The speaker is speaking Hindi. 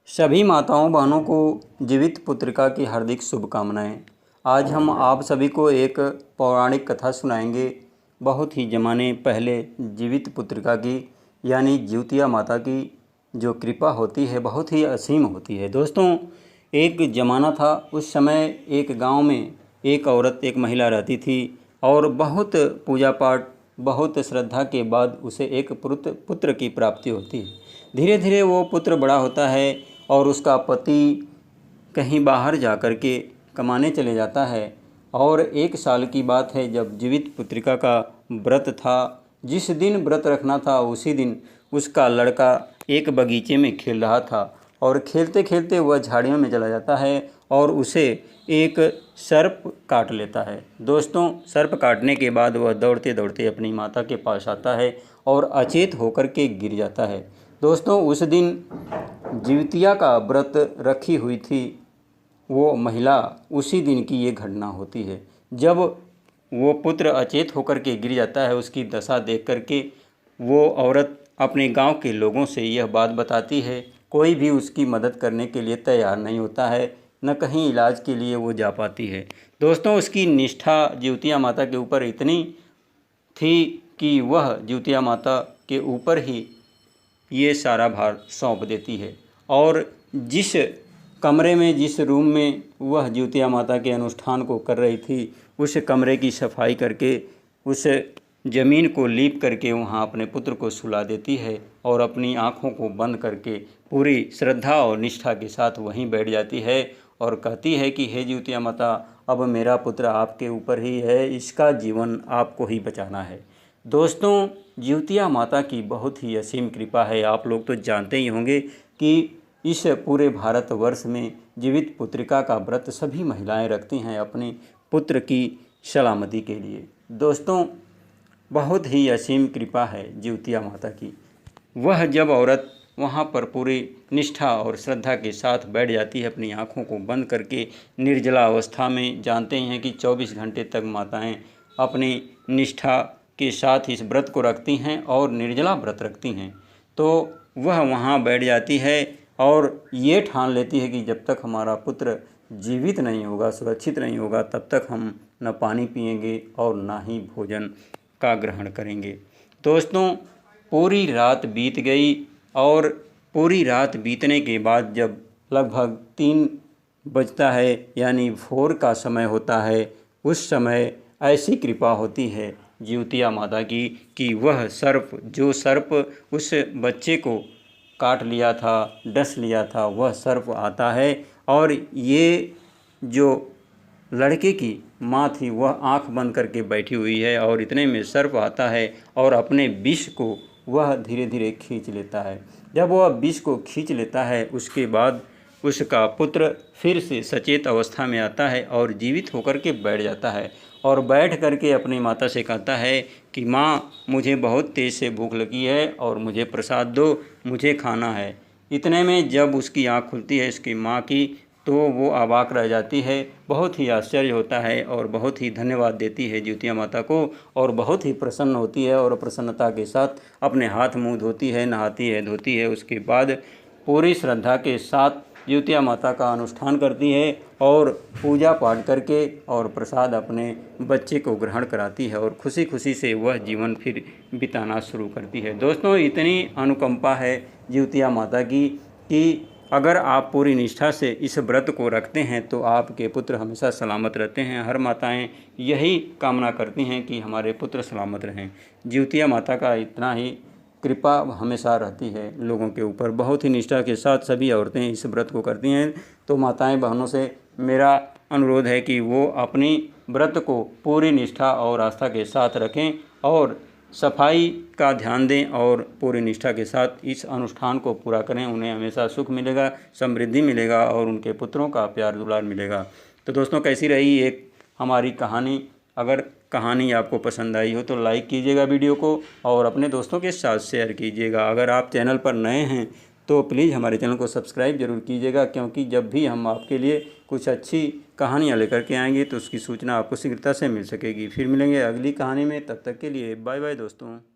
सभी माताओं बहनों को जीवित पुत्रिका की हार्दिक शुभकामनाएं। आज हम आप सभी को एक पौराणिक कथा सुनाएंगे। बहुत ही ज़माने पहले जीवित पुत्रिका की यानी जिउतिया माता की जो कृपा होती है बहुत ही असीम होती है। दोस्तों, एक ज़माना था, उस समय एक गांव में एक औरत, एक महिला रहती थी और बहुत पूजा पाठ, बहुत श्रद्धा के बाद उसे एक पुत्र की प्राप्ति होती है। धीरे धीरे वो पुत्र बड़ा होता है और उसका पति कहीं बाहर जा कर के कमाने चले जाता है। और एक साल की बात है, जब जीवित पुत्रिका का व्रत था, जिस दिन व्रत रखना था उसी दिन उसका लड़का एक बगीचे में खेल रहा था और खेलते खेलते वह झाड़ियों में चला जाता है और उसे एक सर्प काट लेता है। दोस्तों, सर्प काटने के बाद वह दौड़ते दौड़ते अपनी माता के पास आता है और अचेत होकर के गिर जाता है। दोस्तों, उस दिन जिउतिया का व्रत रखी हुई थी वो महिला, उसी दिन की ये घटना होती है। जब वो पुत्र अचेत होकर के गिर जाता है, उसकी दशा देख कर के वो औरत अपने गांव के लोगों से यह बात बताती है। कोई भी उसकी मदद करने के लिए तैयार नहीं होता है, न कहीं इलाज के लिए वो जा पाती है। दोस्तों, उसकी निष्ठा जिउतिया माता के ऊपर इतनी थी कि वह जिउतिया माता के ऊपर ही ये सारा भार सौंप देती है और जिस कमरे में, जिस रूम में वह जिउतिया माता के अनुष्ठान को कर रही थी, उस कमरे की सफाई करके, उस ज़मीन को लीप करके वहाँ अपने पुत्र को सुला देती है और अपनी आँखों को बंद करके पूरी श्रद्धा और निष्ठा के साथ वहीं बैठ जाती है और कहती है कि हे जिउतिया माता, अब मेरा पुत्र आपके ऊपर ही है, इसका जीवन आपको ही बचाना है। दोस्तों, जिउतिया माता की बहुत ही असीम कृपा है। आप लोग तो जानते ही होंगे कि इस पूरे भारतवर्ष में जीवित पुत्रिका का व्रत सभी महिलाएं रखती हैं अपने पुत्र की सलामती के लिए। दोस्तों, बहुत ही असीम कृपा है जिउतिया माता की। वह जब औरत वहाँ पर पूरी निष्ठा और श्रद्धा के साथ बैठ जाती है अपनी आँखों को बंद करके निर्जला अवस्था में, जानते हैं कि 24 घंटे तक माताएं अपनी निष्ठा के साथ इस व्रत को रखती हैं और निर्जला व्रत रखती हैं, तो वह वहाँ बैठ जाती है और ये ठान लेती है कि जब तक हमारा पुत्र जीवित नहीं होगा, सुरक्षित नहीं होगा, तब तक हम न पानी पिएंगे और ना ही भोजन का ग्रहण करेंगे। दोस्तों, पूरी रात बीत गई और पूरी रात बीतने के बाद जब लगभग 3 बजता है यानी भोर का समय होता है, उस समय ऐसी कृपा होती है जिउतिया माता की कि वह सर्प, जो सर्प उस बच्चे को काट लिया था, डस लिया था, वह सर्प आता है और ये जो लड़के की माँ थी वह आंख बंद करके बैठी हुई है और इतने में सर्प आता है और अपने विष को वह धीरे धीरे खींच लेता है। जब वह विष को खींच लेता है, उसके बाद उसका पुत्र फिर से सचेत अवस्था में आता है और जीवित होकर के बैठ जाता है और बैठ करके अपनी माता से कहता है कि माँ, मुझे बहुत तेज़ से भूख लगी है और मुझे प्रसाद दो, मुझे खाना है। इतने में जब उसकी आँख खुलती है इसकी माँ की, तो वो अवाक रह जाती है, बहुत ही आश्चर्य होता है और बहुत ही धन्यवाद देती है जिउतिया माता को और बहुत ही प्रसन्न होती है और प्रसन्नता के साथ अपने हाथ मुँह धोती है, नहाती है, धोती है। उसके बाद पूरी श्रद्धा के साथ जिउतिया माता का अनुष्ठान करती है और पूजा पाठ करके और प्रसाद अपने बच्चे को ग्रहण कराती है और खुशी खुशी से वह जीवन फिर बिताना शुरू करती है। दोस्तों, इतनी अनुकंपा है जिउतिया माता की कि अगर आप पूरी निष्ठा से इस व्रत को रखते हैं तो आपके पुत्र हमेशा सलामत रहते हैं। हर माताएं यही कामना करती हैं कि हमारे पुत्र सलामत रहें। जिउतिया माता का इतना ही कृपा हमेशा रहती है लोगों के ऊपर। बहुत ही निष्ठा के साथ सभी औरतें इस व्रत को करती हैं। तो माताएं बहनों से मेरा अनुरोध है कि वो अपनी व्रत को पूरी निष्ठा और आस्था के साथ रखें और सफाई का ध्यान दें और पूरी निष्ठा के साथ इस अनुष्ठान को पूरा करें। उन्हें हमेशा सुख मिलेगा, समृद्धि मिलेगा और उनके पुत्रों का प्यार दुलार मिलेगा। तो दोस्तों, कैसी रही एक हमारी कहानी? अगर कहानी आपको पसंद आई हो तो लाइक कीजिएगा वीडियो को और अपने दोस्तों के साथ शेयर कीजिएगा। अगर आप चैनल पर नए हैं तो प्लीज़ हमारे चैनल को सब्सक्राइब जरूर कीजिएगा, क्योंकि जब भी हम आपके लिए कुछ अच्छी कहानियाँ लेकर के आएंगे तो उसकी सूचना आपको शीघ्रता से मिल सकेगी। फिर मिलेंगे अगली कहानी में, तब तक के लिए बाय बाय दोस्तों।